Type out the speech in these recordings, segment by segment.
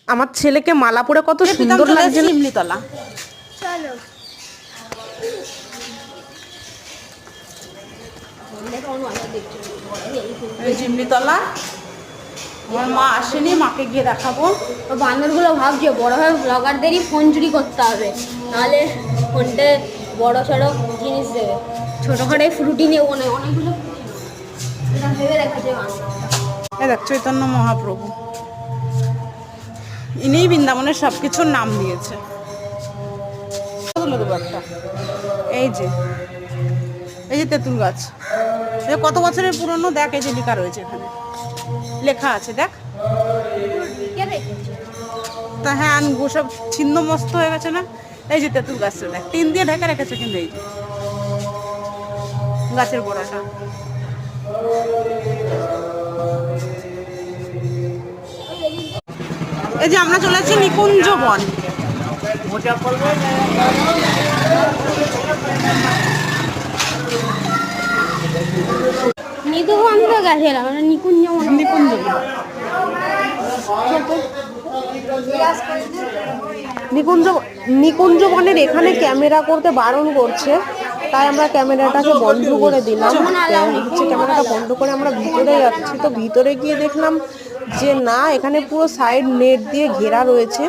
আমার ছেলেকে মালা পরে কত সুন্দর লাগছে না? শিমলিতলা। চলো এই শিমলিতলা। আমার মা আসেনি, মাকে গিয়ে দেখাবো। বান্দরগুলো ভাবছে বড় হয়ে ব্লগারদেরই ফোন চুরি করতে হবে, নাহলে ফোনটে বড় সড়ো জিনিস দেবে, ছোটোখাটো ফ্রুটি নেবো না, অনেকগুলো এটা ভেবে দেখাচ্ছে বান্দর। এই দেখ চৈতন্য মহাপ্রভু, ইনিই বৃন্দাবনের সবকিছুর নাম দিয়েছে। এই যে এই যে তেঁতুল গাছ, এই কত বছরের পুরনো, দেখ এই যে লেখা রয়েছে, এখানে লেখা আছে দেখ। কে রেখেছে? তা হ্যাঁ, সব ছিন্ন মস্ত হয়ে গেছে না। এই যে তেঁতুল গাছটা দেখ, টিন দিয়ে ঢেকে রেখেছে, কিন্তু এই যে গাছের গোড়াটা। এই যে আমরা চলে যাচ্ছি নিকুঞ্জ বন। নিকুঞ্জ তো গেছিলাম, নিকুঞ্জ নিকুঞ্জ নিকুঞ্জ নিকুঞ্জ বনের এখানে ক্যামেরা করতে বারণ করছে, তাই আমরা ক্যামেরাটাকে বন্ধ করে দিলাম। হচ্ছে ক্যামেরাটা বন্ধ করে আমরা ভিতরে যাচ্ছি। তো ভিতরে গিয়ে দেখলাম যে না, এখানে পুরো সাইড নেট দিয়ে ঘেরা রয়েছে,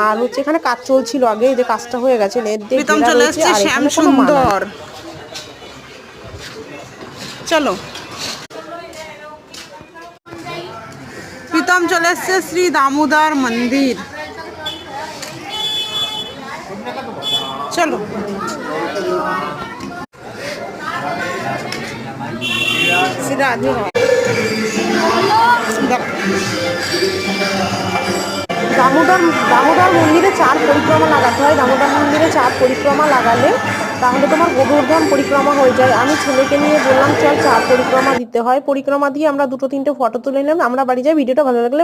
আর হচ্ছে এখানে কাজ চলছিল আগে, এই যে কাজটা হয়ে গেছে, নেট দিয়ে প্রীতম ঘেরা চলে রয়েছে। এসেছে আর শ্যাম এখানে কোনো মানা সুন্দর। চলো, প্রীতম চলে এসছে শ্রী দামোদর মন্দির। চলো, শ্রী রাধে দামোদর দামোদর মন্দিরে 4 পরিক্রমা লাগাতে হয়। দামোদর মন্দিরে 4 পরিক্রমা লাগালে তাহলে তোমার গোবর্ধন পরিক্রমা হয়ে যায়। আমি ছেলেকে নিয়ে বললাম চল 4 পরিক্রমা দিতে হয়। পরিক্রমা দিয়ে আমরা 2-3টে ফটো তুলে নিলাম, আমরা বাড়ি যাই। ভিডিওটা ভালো লাগলে